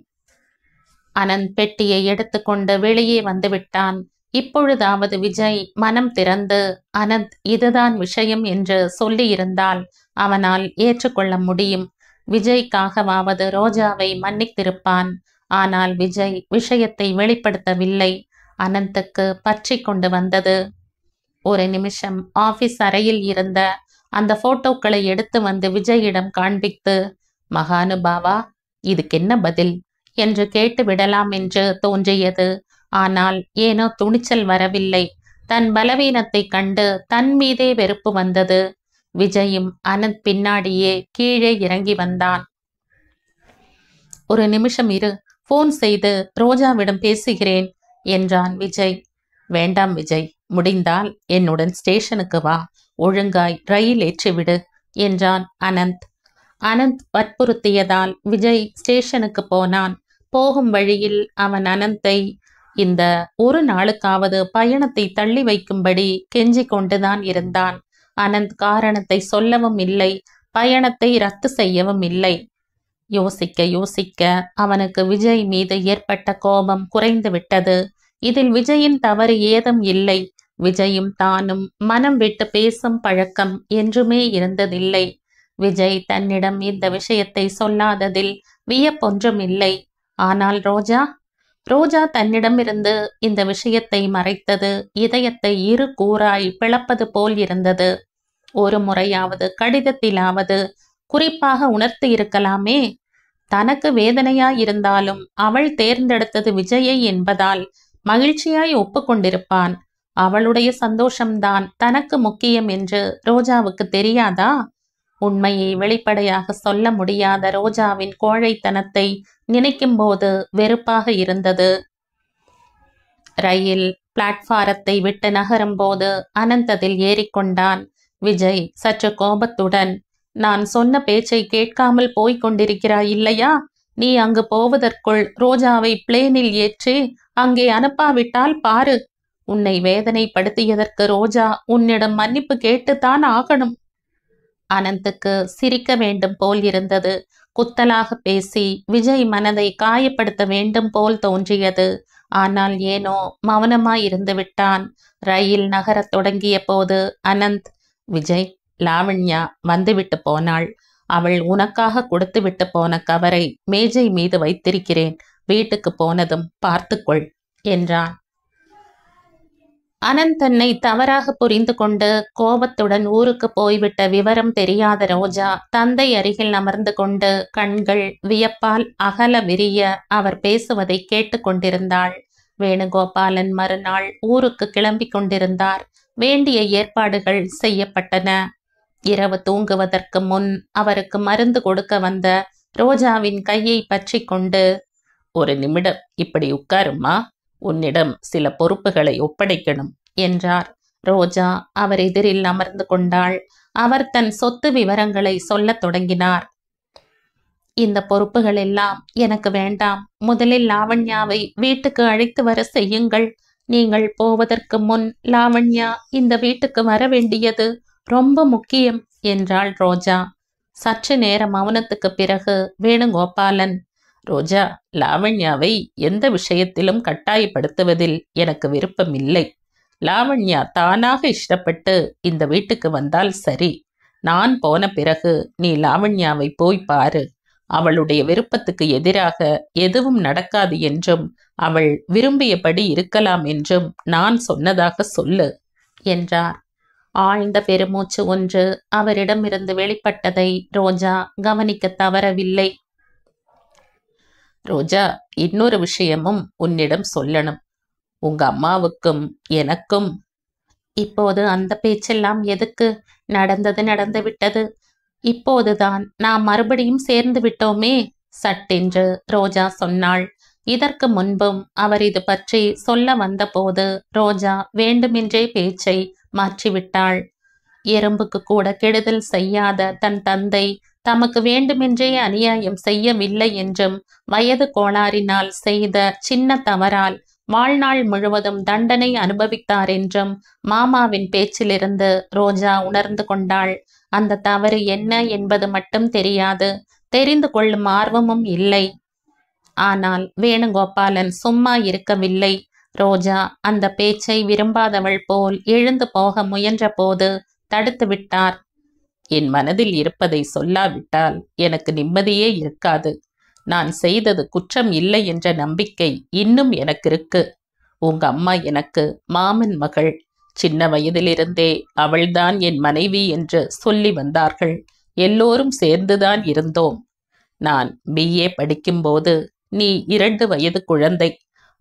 அனந்த் பெட்டியை எடுத்துக்கொண்டு வெளியே வந்து விட்டான். இப்பொழுதாவது விஜய் மனம் திறந்து அனந்த் இதுதான் விஷயம் என்று சொல்லியிருந்தால் அவனால் ஏற்றுக்கொள்ள முடியும். விஜய்க்காகவாவது ரோஜாவை மன்னித்திருப்பான். ஆனால் விஜய் விஷயத்தை வெளிப்படுத்தவில்லை. அனந்துக்கு பற்றி கொண்டு வந்தது. ஒரு நிமிஷம் ஆபீஸ் அறையில் இருந்த அந்த போட்டோக்களை எடுத்து வந்து விஜயிடம் காண்பித்து, மகானுபாவா, இதுக்கென்ன பதில் என்று கேட்டு விடலாம் என்று தோன்றியது. ஆனால் ஏனோ துணிச்சல் வரவில்லை. தன் பலவீனத்தை கண்டு தன் மீதே வெறுப்பு வந்தது. விஜயும் அனந்த் பின்னாடியே கீழே இறங்கி வந்தான். ஒரு நிமிஷம் இரு, போன் செய்து ரோஜாவிடம் பேசுகிறேன் என்றான் விஜய். வேண்டாம் விஜய், முடிந்தால் என்னுடன் ஸ்டேஷனுக்கு வா, ஒழுங்காய் ரயில் ஏற்றிவிடு என்றான் அனந்த். அனந்த் வற்புறுத்தியதால் விஜய் ஸ்டேஷனுக்கு போனான். போகும் வழியில் அவன் அனந்தை இந்த ஒரு நாளுக்காவது பயணத்தை தள்ளி வைக்கும்படி கெஞ்சி கொண்டுதான் இருந்தான். அனந்த் காரணத்தை சொல்லவும் இல்லை, பயணத்தை ரத்து செய்யவும் இல்லை. யோசிக்க யோசிக்க அவனுக்கு விஜய் மீது ஏற்பட்ட கோபம் குறைந்து விட்டது. இதில் விஜயின் தவறு ஏதும் இல்லை. விஜயும் தானும் மனம் விட்டு பேசும் பழக்கம் என்றுமே இருந்ததில்லை. விஜய் தன்னிடம் இந்த விஷயத்தை சொல்லாததில் வியப்பொன்றும் இல்லை. ஆனால் ரோஜா தன்னிடமிருந்து இந்த விஷயத்தை மறைத்தது இதயத்தை இரு கூறாய் பிளப்பது போல் இருந்தது. ஒரு முறையாவது கடிதத்திலாவது குறிப்பாக உணர்த்தி இருக்கலாமே. தனக்கு வேதனையாயிருந்தாலும் அவள் தேர்ந்தெடுத்தது விஜயை என்பதால் மகிழ்ச்சியாய் ஒப்புக்கொண்டிருப்பான். அவளுடைய சந்தோஷம்தான் தனக்கு முக்கியம் என்று ரோஜாவுக்கு தெரியாதா? உண்மையை வெளிப்படையாக சொல்ல முடியாத ரோஜாவின் கோழைத்தனத்தை நினைக்கும் போது வெறுப்பாக இருந்தது. ரயில் பிளாட்பாரத்தை விட்டு நகரும் போது அனந்த் அதில் ஏறிக்கொண்டான். விஜய் சற்று கோபத்துடன், நான் சொன்ன பேச்சை கேட்காமல் போய்க் கொண்டிருக்கிறாய் இல்லையா? நீ அங்கு போவதற்குள் ரோஜாவை பிளேனில் ஏற்றி அங்கே அனுப்பாவிட்டால் பாரு, உன்னை வேதனைப்படுத்தியதற்கு ரோஜா உன்னிடம் மன்னிப்பு கேட்டுத்தான் ஆகணும். அனந்துக்கு சிரிக்க வேண்டும் போல் இருந்தது. குத்தலாக பேசி விஜய் மனதை காயப்படுத்த வேண்டும் போல் தோன்றியது. ஆனால் ஏனோ மௌனமாயிருந்து விட்டான். ரயில் நகரத் தொடங்கிய போது அனந்த், விஜய், லாவண்யா வந்துவிட்டு போனாள். அவள் உனக்காக கொடுத்து விட்டு போன கவரை மேஜை மீது வைத்திருக்கிறேன். வீட்டுக்கு போனதும் பார்த்துக்கொள் என்றான். அனந்த் தன்னை தவறாக புரிந்து கொண்டு கோபத்துடன் ஊருக்கு போய்விட்ட விவரம் தெரியாத ரோஜா தந்தை அருகில் அமர்ந்து கொண்டு கண்கள் வியப்பால் அகல விரிய அவர் பேசுவதை கேட்டு கொண்டிருந்தாள். வேணுகோபாலன் மறுநாள் ஊருக்கு கிளம்பி கொண்டிருந்தார். வேண்டிய ஏற்பாடுகள் செய்யப்பட்டன. இரவு தூங்குவதற்கு முன் அவருக்கு மருந்து கொடுக்க வந்த ரோஜாவின் கையை பற்றி கொண்டு, ஒரு நிமிடம் இப்படி உட்காருமா, உன்னிடம் சில பொறுப்புகளை ஒப்படைக்கணும் என்றார். ரோஜா அவர் எதிரில் அமர்ந்து கொண்டாள். அவர் தன் சொத்து விவரங்களை சொல்லத் தொடங்கினார். இந்த பொறுப்புகள் எல்லாம் எனக்கு வேண்டாம். முதலில் லாவண்யாவை வீட்டுக்கு அழைத்து வர செய்யுங்கள். நீங்கள் போவதற்கு முன் லாவண்யா இந்த வீட்டுக்கு வர வேண்டியது ரொம்ப முக்கியம் என்றாள் ரோஜா. சற்று நேர மௌனத்துக்கு பிறகு வேணுகோபாலன், ரோஜா, லாவண்யாவை எந்த விஷயத்திலும் கட்டாயப்படுத்துவதில் எனக்கு விருப்பமில்லை. லாவண்யா தானாக இஷ்டப்பட்டு இந்த வீட்டுக்கு வந்தால் சரி. நான் போன பிறகு நீ லாவண்யாவை போய் பாரு. அவளுடைய விருப்பத்துக்கு எதிராக எதுவும் நடக்காது என்றும் அவள் விரும்பியபடி இருக்கலாம் என்றும் நான் சொன்னதாக சொல்லு என்றார். ஆழ்ந்த பெருமூச்சு ஒன்று அவரிடமிருந்து வெளிப்பட்டதை ரோஜா கவனிக்க தவறவில்லை. ரோஜா, இன்னொரு விஷயமும் உன்னிடம் சொல்லணும். உங்க அம்மாவுக்கும் எனக்கும். இப்போது அந்த பேச்செல்லாம் எதுக்கு? நடந்தது நடந்து விட்டது. இப்போதுதான் நாம் மறுபடியும் சேர்ந்து விட்டோமே சட்டென்று ரோஜா சொன்னாள். இதற்கு முன்பும் அவர் இது பற்றி சொல்ல வந்தபோது ரோஜா வேண்டுமென்றே பேச்சை மாற்றிவிட்டாள். எறும்புக்கு கூட கெடுதல் செய்யாத தன் தந்தை தமக்கு வேண்டுமென்றே அநியாயம் செய்யவில்லை என்றும் வயது கோளாறினால் செய்த சின்ன தவறால் வாழ்நாள் முழுவதும் தண்டனை அனுபவித்தார் என்றும் மாமாவின் பேச்சிலிருந்து ரோஜா உணர்ந்து கொண்டாள். அந்த தவறு என்ன என்பது மட்டும் தெரியாது, தெரிந்து கொள்ளும் ஆர்வமும் இல்லை. ஆனால் வேணுகோபாலன் சும்மா இருக்கவில்லை. ரோஜா அந்த பேச்சை விரும்பாதவள் போல் எழுந்து போக முயன்ற போது தடுத்து விட்டார். என் மனதில் இருப்பதை சொல்லாவிட்டால் எனக்கு நிம்மதியே இருக்காது. நான் செய்தது குற்றம் இல்லை என்ற நம்பிக்கை இன்னும் எனக்கு இருக்கு. உங்க அம்மா எனக்கு மாமன் மகள். சின்ன வயதிலிருந்தே அவள்தான் என் மனைவி என்று சொல்லி வந்தார்கள். எல்லோரும் சேர்ந்துதான் இருந்தோம். நான் BA படிக்கும்போது நீ 2 வயது குழந்தை.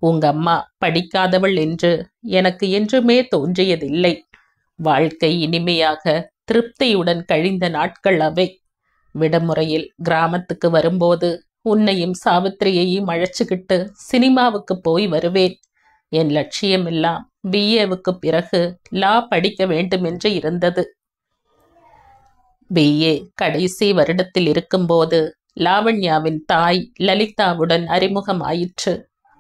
உங்க அம்மா படிக்காதவள் என்று எனக்கு என்றுமே தோன்றியதில்லை. வாழ்க்கை இனிமையாக திருப்தியுடன் கழிந்த நாட்கள் அவை. விடுமுறையில் கிராமத்துக்கு வரும்போது உன்னையும் சாவித்திரியையும் அழைச்சுக்கிட்டு சினிமாவுக்கு போய் வருவேன். என் லட்சியமெல்லாம் BAவுக்கு பிறகு லா படிக்க வேண்டுமென்று இருந்தது. BA கடைசி வருடத்தில் இருக்கும்போது லாவண்யாவின் தாய் லலிதாவுடன் அறிமுகம் ஆயிற்று.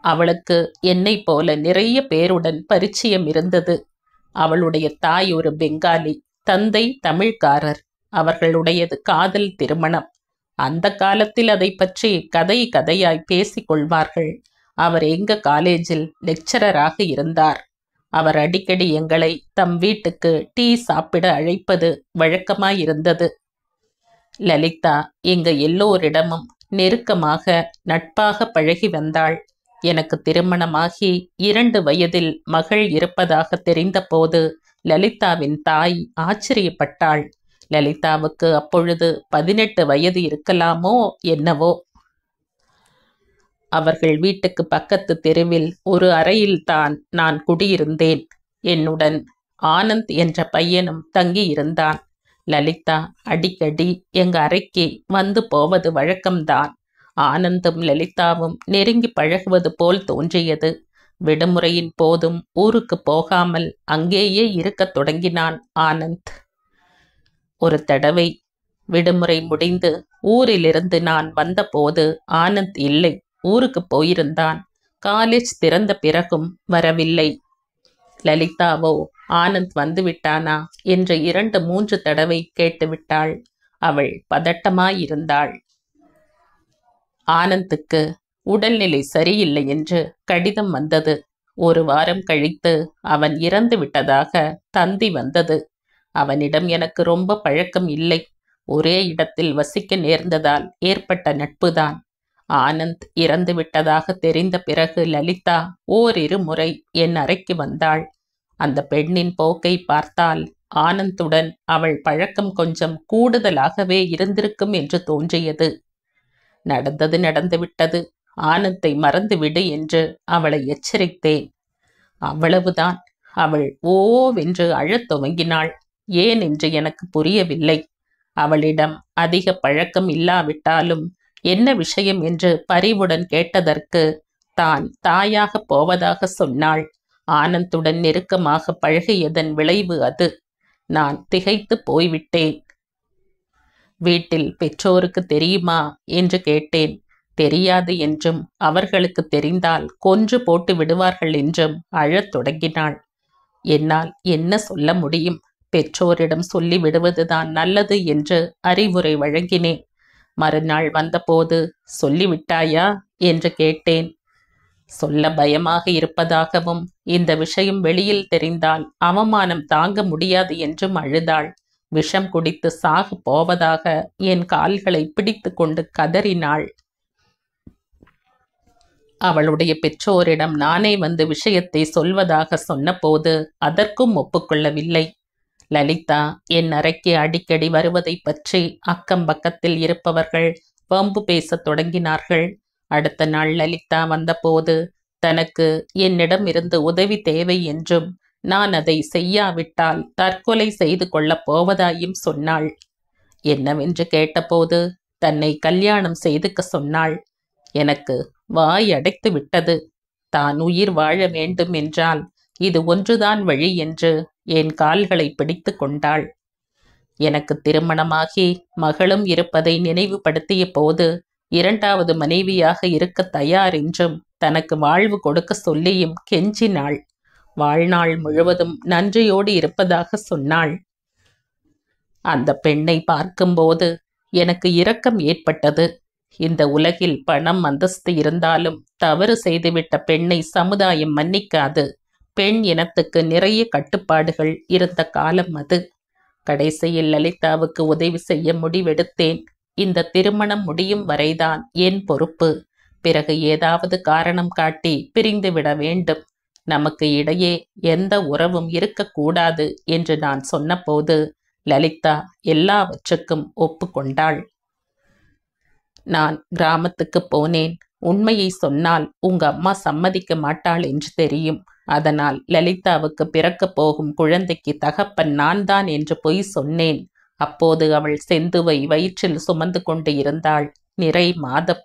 அவளுக்கு என்னை போல நிறைய பேருடன் பரிச்சயம் இருந்தது. அவளுடைய தாய் ஒரு பெங்காலி, தந்தை தமிழ்காரர். அவர்களுடையது காதல் திருமணம். அந்த காலத்தில் அதை பற்றி கதை கதையாய் பேசிக் கொள்வார்கள். அவர் எங்க காலேஜில் லெக்சரராக இருந்தார். அவர் அடிக்கடி எங்களை தம் வீட்டுக்கு டீ சாப்பிட அழைப்பது வழக்கமாயிருந்தது. லலிதா எங்க எல்லோரிடமும் நெருக்கமாக நட்பாக பழகி வந்தாள். எனக்கு திருமணமாகி 2 வயதில் மகள் இருப்பதாக தெரிந்தபோது லலிதாவின் தாய் ஆச்சரியப்பட்டாள். லலிதாவுக்கு அப்பொழுது 18 வயது இருக்கலாமோ என்னவோ. அவர்கள் வீட்டுக்கு பக்கத்து தெருவில் ஒரு அறையில்தான் நான் குடியிருந்தேன். என்னுடன் ஆனந்த் என்ற பையனும் தங்கியிருந்தான். லலிதா அடிக்கடி எங்க அறைக்கு வந்து போவது வழக்கம்தான். ஆனந்தும் லலிதாவும் நெருங்கி பழகுவது போல் தோன்றியது. விடுமுறையின் போதும் ஊருக்கு போகாமல் அங்கேயே இருக்கத் தொடங்கினான் ஆனந்த். ஒரு தடவை விடுமுறை முடிந்து ஊரிலிருந்து நான் வந்தபோது ஆனந்த் இல்லை, ஊருக்கு போயிருந்தான். காலேஜ் திறந்த பிறகும் வரவில்லை. லலிதாவோ ஆனந்த் வந்து விட்டானா என்று 2-3 தடவை கேட்டுவிட்டாள். அவள் பதட்டமாயிருந்தாள். ஆனந்துக்கு உடல்நிலை சரியில்லை என்று கடிதம் வந்தது. 1 வாரம் கழித்து அவன் இறந்து விட்டதாக தந்தி வந்தது. அவனிடம் எனக்கு ரொம்ப பழக்கம் இல்லை. ஒரே இடத்தில் வசிக்க நேர்ந்ததால் ஏற்பட்ட நட்புதான். ஆனந்த் இறந்து விட்டதாக தெரிந்த பிறகு லலிதா ஓரிரு முறை என் அறைக்கு வந்தாள். அந்த பெண்ணின் போக்கை பார்த்தால் ஆனந்துடன் அவள் பழக்கம் கொஞ்சம் கூடுதலாகவே இருந்திருக்கும் என்று தோன்றியது. நடந்தது நடந்துவிட்டது, ஆனந்தை மறந்துவிடு என்று அவளை எச்சரித்தேன். அவ்வளவுதான். அவள் ஓவென்று அழத் துவங்கினாள். ஏன் என்று எனக்கு புரியவில்லை. அவளிடம் அதிக பழக்கம் இல்லாவிட்டாலும் என்ன விஷயம் என்று பரிவுடன் கேட்டதற்கு தான் தாயாக போவதாக சொன்னாள். ஆனந்துடன் நெருக்கமாக பழகியதன் விளைவு அது. நான் திகைத்து போய்விட்டேன். வீட்டில் பெற்றோருக்கு தெரியுமா என்று கேட்டேன். தெரியாது என்றும் அவர்களுக்கு தெரிந்தால் கொன்று போட்டு விடுவார்கள் என்றும் அழத் தொடங்கினாள். என்னால் என்ன சொல்ல முடியும்? பெற்றோரிடம் சொல்லி விடுவதுதான் நல்லது என்று அறிவுரை வழங்கினேன். மறுநாள் வந்தபோது சொல்லிவிட்டாயா என்று கேட்டேன். சொல்ல பயமாக இருப்பதாகவும் இந்த விஷயம் வெளியில் தெரிந்தால் அவமானம் தாங்க முடியாது என்றும் அழுதாள். விஷம் குடித்து சாக போவதாக என் கால்களை பிடித்து கொண்டு கதறினாள். அவளுடைய பெற்றோரிடம் நானே வந்து விஷயத்தை சொல்வதாக சொன்னபோது அதற்கும் ஒப்புக்கொள்ளவில்லை. லலிதா என் அறைக்கு அடிக்கடி வருவதை பற்றி அக்கம் பக்கத்தில் இருப்பவர்கள் வம்பு பேசத் தொடங்கினார்கள். அடுத்த நாள் லலிதா வந்தபோது தனக்கு என்னிடம் இருந்து உதவி தேவை என்றும் நான் அதை செய்யாவிட்டால் தற்கொலை செய்து கொள்ளப் போவதாயும் சொன்னாள். என்னவென்று கேட்டபோது தன்னை கல்யாணம் செய்துக்க சொன்னாள். எனக்கு வாய் அடைத்து விட்டது. தான் உயிர் வாழ வேண்டும் என்றால் இது ஒன்றுதான் வழி என்று என் கால்களை பிடித்து கொண்டாள். எனக்கு திருமணமாகி மகளும் இருப்பதை நினைவுபடுத்திய போது 2வது மனைவியாக இருக்க தயார் என்றும் தனக்கு வாழ்வு கொடுக்க சொல்லியும் கெஞ்சினாள். வாழ்நாள் முழுவதும் நன்றியோடு இருப்பதாக சொன்னாள். அந்த பெண்ணை பார்க்கும்போது எனக்கு இரக்கம் ஏற்பட்டது. இந்த உலகில் பணம் அந்தஸ்து இருந்தாலும் தவறு செய்துவிட்ட பெண்ணை சமுதாயம் மன்னிக்காது. பெண் இனத்துக்கு நிறைய கட்டுப்பாடுகள் இருந்த காலம் அது. கடைசியில் லலிதாவுக்கு உதவி செய்ய முடிவெடுத்தேன். இந்த திருமணம் முடியும் வரைதான் என் பொறுப்பு. பிறகு ஏதாவது காரணம் காட்டி பிரிந்துவிட வேண்டும். நமக்கு இடையே எந்த உறவும் இருக்கக்கூடாது என்று நான் சொன்னபோது லலிதா எல்லாவற்றுக்கும் ஒப்புக்கொண்டாள். நான் கிராமத்துக்கு போனேன். உண்மையை சொன்னால் உங்க அம்மா சம்மதிக்க மாட்டாள் என்று தெரியும். அதனால் லலிதாவுக்கு பிறக்கப் போகும் குழந்தைக்கு தகப்பன் நான் தான் என்று பொய் சொன்னேன். அப்போது அவள் செந்துவை வயிற்றில் சுமந்து கொண்டு இருந்தாள். நிறை மாதம்.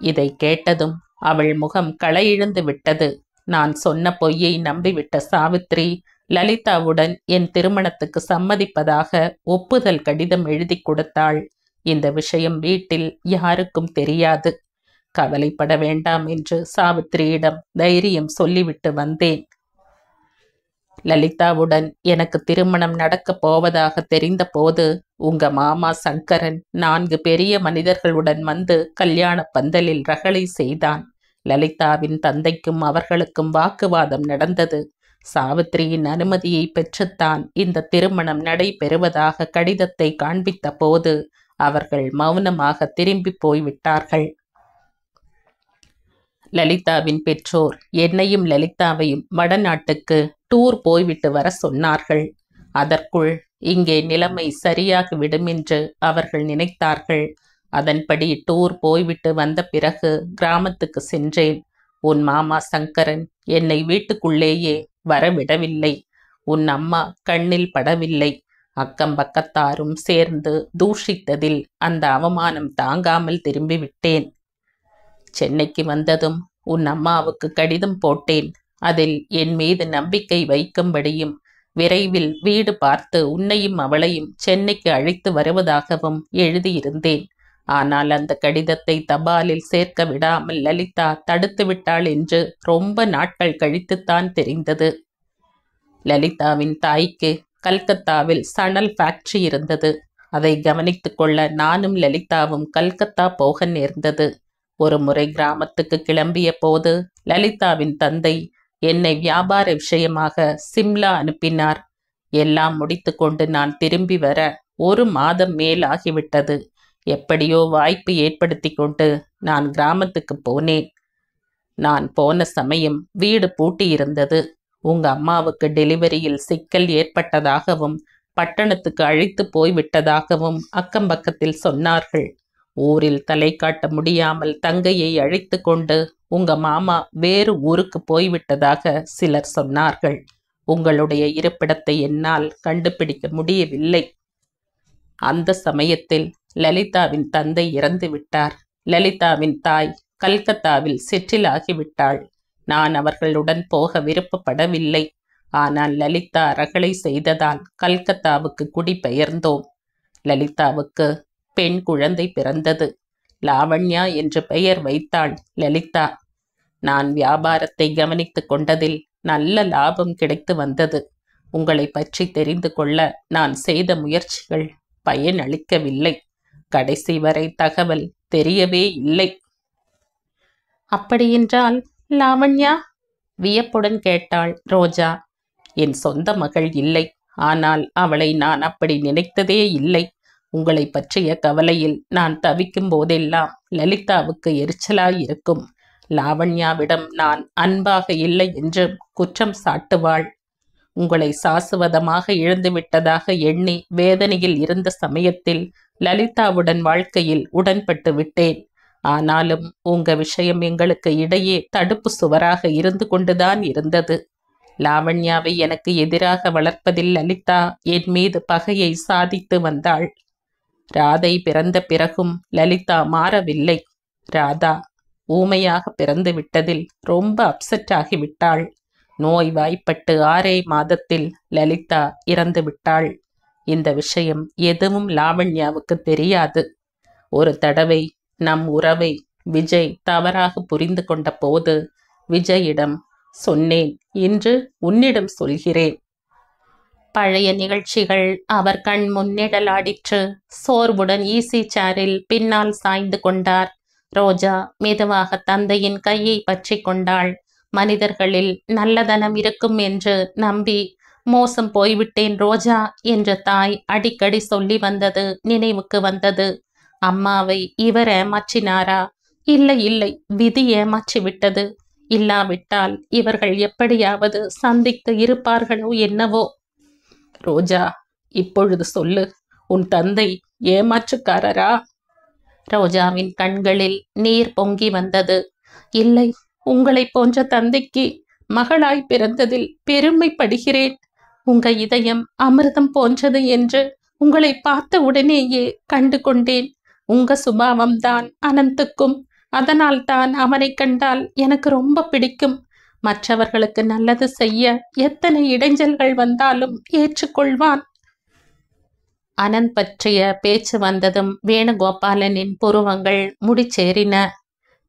இதை கேட்டதும் அவள் முகம் களையிழந்து விட்டது. நான் சொன்ன பொய்யை நம்பிவிட்ட சாவித்ரி லலிதாவுடன் என் திருமணத்துக்கு சம்மதிப்பதாக ஒப்புதல் கடிதம் எழுதி கொடுத்தாள். இந்த விஷயம் வீட்டில் யாருக்கும் தெரியாது. கவலைப்பட வேண்டாம் என்று சாவித்திரியிடம் தைரியம் சொல்லிவிட்டு வந்தேன். லலிதாவுடன் எனக்கு திருமணம் நடக்கப் போவதாக தெரிந்த போது உங்க மாமா சங்கரன் 4 பெரிய மனிதர்களுடன் வந்து கல்யாண பந்தலில் ரகளை செய்தான். லலிதாவின் தந்தைக்கும் அவர்களுக்கும் வாக்குவாதம் நடந்தது. சாவித்திரியின் அனுமதியை பெற்றுத்தான் இந்த திருமணம் நடைபெறுவதாக கடிதத்தை காண்பித்த போது அவர்கள் மௌனமாக திரும்பி போய்விட்டார்கள். லலிதாவின் பெற்றோர் என்னையும் லலிதாவையும் வடநாட்டுக்கு டூர் போய்விட்டு வர சொன்னார்கள். அதற்குள் இங்கே நிலைமை சரியாகிவிடும் என்று அவர்கள் நினைத்தார்கள். அதன்படி டூர் போய்விட்டு வந்த பிறகு கிராமத்துக்கு சென்றேன். உன் மாமா சங்கரன் என்னை வீட்டுக்குள்ளேயே வரவிடவில்லை. உன் அம்மா கண்ணில் படவில்லை. அக்கம் பக்கத்தாரும் சேர்ந்து தூஷித்ததில் அந்த அவமானம் தாங்காமல் திரும்பிவிட்டேன். சென்னைக்கு வந்ததும் உன் அம்மாவுக்கு கடிதம் போட்டேன். அதில் என் மீது நம்பிக்கை வைக்கும்படியும் விரைவில் வீடு பார்த்து உன்னையும் அவளையும் சென்னைக்கு அழைத்து வருவதாகவும் எழுதியிருந்தேன். ஆனால் அந்த கடிதத்தை தபாலில் சேர்க்க விடாமல் லலிதா தடுத்து விட்டாள் என்று ரொம்ப நாட்கள் கழித்துத்தான் தெரிந்தது. லலிதாவின் தாய்க்கு கல்கத்தாவில் சணல் ஃபேக்டரி இருந்தது. அதை கவனித்து கொள்ள நானும் லலிதாவும் கல்கத்தா போக நேர்ந்தது. ஒரு முறை கிராமத்துக்கு கிளம்பிய போது லலிதாவின் தந்தை என்னை வியாபார விஷயமாக சிம்லா அனுப்பினார். எல்லாம் முடித்து கொண்டு நான் திரும்பி வர 1 மாதம் மேல் ஆகிவிட்டது. எப்படியோ வாய்ப்பு ஏற்படுத்தி கொண்டு நான் கிராமத்துக்கு போனேன். நான் போன சமயம் வீடு பூட்டியிருந்தது. உங்க அம்மாவுக்கு டெலிவரியில் சிக்கல் ஏற்பட்டதாகவும் பட்டணத்துக்கு அழைத்து போய்விட்டதாகவும் அக்கம்பக்கத்தில் சொன்னார்கள். ஊரில் தலை காட்ட முடியாமல் தங்கையை அழைத்து கொண்டு உங்க மாமா வேறு ஊருக்கு போய்விட்டதாக சிலர் சொன்னார்கள். உங்களுடைய இருப்பிடத்தை என்னால் கண்டுபிடிக்க முடியவில்லை. அந்த சமயத்தில் லலிதாவின் தந்தை இறந்து விட்டார். லலிதாவின் தாய் கல்கத்தாவில் செட்டில் ஆகிவிட்டாள். நான் அவர்களுடன் போக விருப்பப்படவில்லை. ஆனால் லலிதா ரகளை செய்ததால் கல்கத்தாவுக்கு குடிபெயர்ந்தோம். லலிதாவுக்கு பெண் குழந்தை பிறந்தது. லாவண்யா என்று பெயர் வைத்தாள் லலிதா. நான் வியாபாரத்தை கவனித்து கொண்டதில் நல்ல லாபம் கிடைத்து வந்தது. உங்களை பற்றி தெரிந்து கொள்ள நான் செய்த முயற்சிகள் பயனளிக்கவில்லை. கடைசி வரை தகவல் தெரியவே இல்லை. அப்படியென்றால் லாவண்யா? வியப்புடன் கேட்டாள் ரோஜா. என் சொந்த மகள் இல்லை. ஆனால் அவளை நான் அப்படி நினைத்ததே இல்லை. உங்களை பற்றிய கவலையில் நான் தவிக்கும் போதெல்லாம் லலிதாவுக்கு எரிச்சலாயிருக்கும். லாவண்யாவிடம் நான் அன்பாக இல்லை என்று குற்றம் சாட்டுவாள். உங்களை சாசுவதமாக இழந்துவிட்டதாக எண்ணி வேதனையில் இருந்த சமயத்தில் லலிதாவுடன் வாழ்க்கையில் உடன்பட்டு விட்டேன். ஆனாலும் உங்க விஷயம் எங்களுக்கு இடையே தடுப்பு சுவராக இருந்து கொண்டுதான் இருந்தது. லாவண்யாவை எனக்கு எதிராக வளர்ப்பதில் லலிதா என் மீது பகையை சாதித்து வந்தாள். ராதை பிறந்த பிறகும் லலிதா மாறவில்லை. ராதா ஊமையாக பிறந்து விட்டதில் ரொம்ப அப்செட் ஆகிவிட்டாள். நோய் வாய்ப்பட்டு 6 மாதத்தில் லலிதா இறந்து விட்டாள். இந்த விஷயம் எதுவும் லாவண்யாவுக்கு தெரியாது. ஒரு தடவை நம் உறவை விஜய் தவறாக புரிந்து கொண்ட போது விஜயிடம் சொன்னேன். இன்று உன்னிடம் சொல்கிறேன். பழைய நிகழ்ச்சிகள் அவர் கண் முன்னிழலாடிற்று. சோர்வுடன் ஈசி சேரில் பின்னால் சாய்ந்து கொண்டார். ரோஜா மெதுவாக தந்தையின் கையை பற்றி கொண்டாள். மனிதர்களில் நல்லதனம் இருக்கும் என்று நம்பி மோசம் போய்விட்டேன் ரோஜா என்று தாய் அடிக்கடி சொல்லி வந்தது நினைவுக்கு வந்தது. அம்மாவை இவர் ஏமாற்றினாரா? இல்லை இல்லை, விதி ஏமாற்றி விட்டது. இல்லாவிட்டால் இவர்கள் எப்படியாவது சந்தித்து இருப்பார்களோ என்னவோ. ரோஜா, இப்பொழுது சொல்லு, உன் தந்தை ஏமாற்றுக்காரரா? ரோஜாவின் கண்களில் நீர் பொங்கி வந்தது. இல்லை, உங்களை போன்ற தந்தைக்கு மகளாய் பிறந்ததில் பெருமைப்படுகிறேன். உங்க இதயம் அமிர்தம் போன்றது என்று உங்களை பார்த்த உடனேயே கண்டு கொண்டேன். உங்க சுபாவம்தான் அனந்துக்கும். அதனால் தான் அவனை கண்டால் எனக்கு ரொம்ப பிடிக்கும். மற்றவர்களுக்கு நல்லது செய்ய எத்தனை இடைஞ்சல்கள் வந்தாலும் ஏற்றுக்கொள்வான். அனந்த் பற்றிய பேச்சு வந்ததும் வேணுகோபாலனின் புருவங்கள் முடிச்சேறின.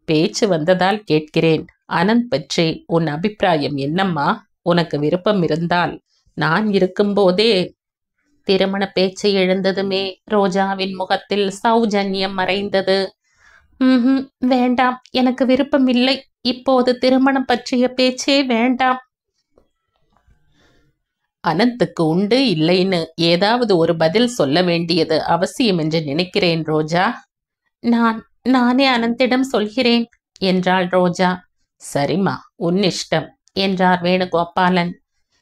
பேச்சு வந்ததால் கேட்கிறேன். அனந்த் பற்றி உன் அபிப்பிராயம் என்னம்மா? உனக்கு விருப்பம் இருந்தால் நான் இருக்கும்போதே. திருமண பேச்சு எழுந்ததுமே ரோஜாவின் முகத்தில் சௌஜன்யம் மறைந்தது. வேண்டாம், எனக்கு விருப்பம் இல்லை. இப்போது திருமணம் பற்றிய பேச்சே வேண்டாம். அனந்துக்கு உண்டு இல்லைன்னு ஏதாவது ஒரு பதில் சொல்ல வேண்டியது அவசியம் என்று நினைக்கிறேன் ரோஜா. நானே அனந்திடம் சொல்கிறேன் என்றாள் ரோஜா. சரிம்மா, உன் இஷ்டம் என்றார் வேணுகோபாலன்.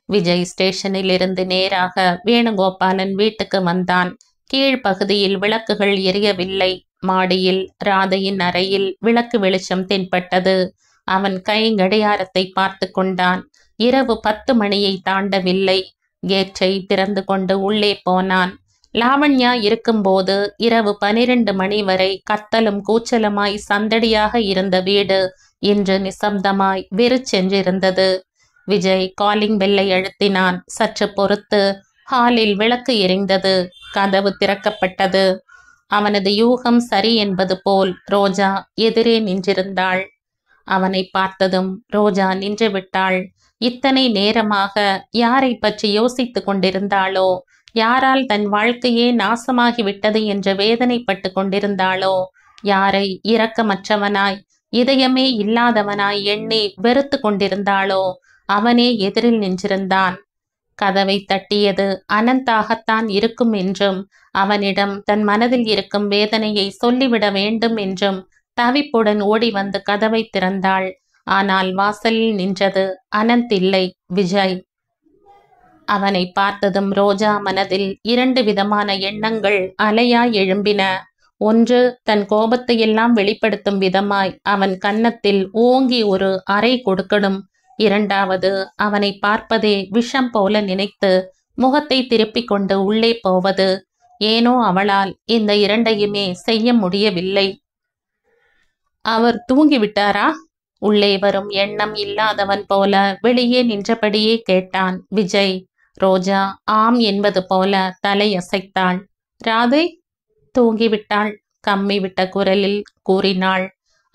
விஜய் ஸ்டேஷனில் இருந்து நேராக வேணுகோபாலன் வீட்டுக்கு வந்தான். கீழ்ப்பகுதியில் விளக்குகள் எரியவில்லை. மாடியில் ராதையின் அறையில் விளக்கு வெளிச்சம் தென்பட்டது. அவன் கை கடியாரத்தை பார்த்து கொண்டான். இரவு 10 மணியை தாண்டவில்லை. கேட்டை திறந்து கொண்டு உள்ளே போனான். லாவண்யா இருக்கும்போது இரவு 12 மணி வரை கத்தலும் கூச்சலுமாய் சந்தடியாக இருந்த வீடு இன்று நிசப்தமாய் வெறிச்சென்றிருந்தது. விஜய் காலிங் பெல்லை அழுத்தினான். சற்று பொறுத்து ஹாலில் விளக்கு எரிந்தது. கதவு திறக்கப்பட்டது. அவனது யூகம் சரி என்பது போல் ரோஜா எதிரே நின்றிருந்தாள். அவனை பார்த்ததும் ரோஜா நின்று விட்டாள். இத்தனை நேரமாக யாரை பற்றி யோசித்து கொண்டிருந்தாளோ, யாரால் தன் வாழ்க்கையே நாசமாகிவிட்டது என்று வேதனைப்பட்டு கொண்டிருந்தாளோ, யாரை இரக்கமற்றவனாய் இதயமே இல்லாதவனாய் எண்ணி வெறுத்து கொண்டிருந்தாளோ, அவனே எதிரில் நின்றிருந்தான். கதவை தட்டியது அனந்தாகத்தான் இருக்கும் என்றும் அவனிடம் தன் மனதில் இருக்கும் வேதனையை சொல்லிவிட வேண்டும் என்றும் தவிப்புடன் ஓடி வந்து கதவை திறந்தாள். ஆனால் வாசலில் நின்றது அனந்த் இல்லை, விஜய். அவனை பார்த்ததும் ரோஜா மனதில் 2 விதமான எண்ணங்கள் அலையாய் எழும்பின. ஒன்று, தன் கோபத்தையெல்லாம் வெளிப்படுத்தும் விதமாய் அவன் கன்னத்தில் ஓங்கி ஒரு அறை கொடுக்கணும். இரண்டாவது, அவனை பார்ப்பதே விஷம் போல நினைத்து முகத்தை திருப்பிக் கொண்டு உள்ளே போவது. ஏனோ அவளால் இந்த 2ஐயுமே செய்ய முடியவில்லை. அவர் தூங்கிவிட்டாரா? உள்ளே வரும் எண்ணம் இல்லாதவன் போல வெளியே நின்றபடியே கேட்டான் விஜய். ரோஜா ஆம் என்பது போல தலையசைத்தாள். ராதை தூங்கிவிட்டாள், கம்மிவிட்ட குரலில் கூறினாள்.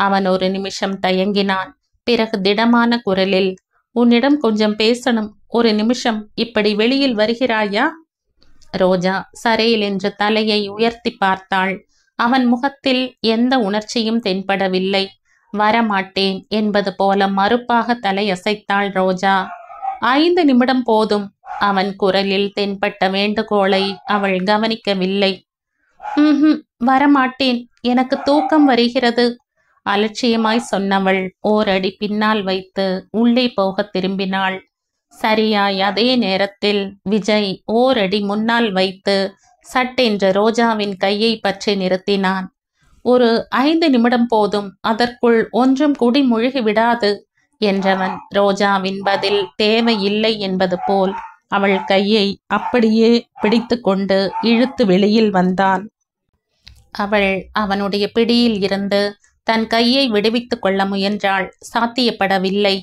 அவன் ஒரு நிமிஷம் தயங்கினான். பிறகு திடமான குரலில், உன்னிடம் கொஞ்சம் பேசணும், ஒரு நிமிஷம் இப்படி வெளியில் வருகிறாயா? ரோஜா சரையில் என்று தலையை உயர்த்தி பார்த்தாள். அவன் முகத்தில் எந்த உணர்ச்சியும் தென்படவில்லை. வரமாட்டேன் என்பது போல மறுப்பாக தலையசைத்தாள் ரோஜா. 5 நிமிடம் போதும். அவன் குரலில் தென்பட்ட வேண்டுகோளை அவள் கவனிக்கவில்லை. வரமாட்டேன், எனக்கு தூக்கம் வருகிறது, அலட்சியமாய் சொன்னவள் ஓரடி பின்னால் வைத்து உள்ளே போக திரும்பினாள். சரியாய் அதே நேரத்தில் விஜய் ஓரடி முன்னால் வைத்து சட்டென்று ரோஜாவின் கையை பற்றி நிறுத்தினான். ஒரு 5 நிமிடம் போதும், அதற்குள் ஒன்றும் குடி முழுகி விடாது என்றவன் ரோஜாவின் பதில் தேவையில்லை என்பது போல் அவள் கையை அப்படியே பிடித்து கொண்டு இழுத்து வெளியில் வந்தான். அவள் அவனுடைய பிடியில் இருந்து தன் கையை விடுவித்துக் கொள்ள முயன்றாள். சாத்தியப்படவில்லை.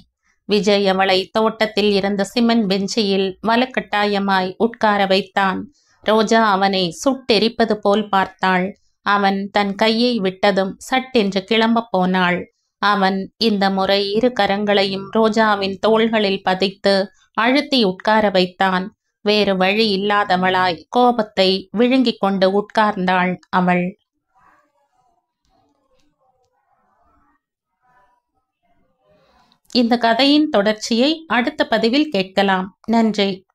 விஜய் அவளை தோட்டத்தில் இருந்த சிமெண்ட் பெஞ்சில் வலுக்கட்டாயமாய் உட்கார வைத்தான். ரோஜா அவனை சுட்டெரிப்பது போல் பார்த்தாள். அவன் தன் கையை விட்டதும் சட்டென்று கிளம்ப போனாள். அவன் இந்த முறை 2 கரங்களையும் ரோஜாவின் தோள்களில் பதித்து அழுத்தி உட்கார வைத்தான். வேறு வழி இல்லாதவளாய் கோபத்தை விழுங்கிக் கொண்டு உட்கார்ந்தாள் அவள். இந்த கதையின் தொடர்ச்சியை அடுத்த பதிவில் கேட்கலாம். நன்றி.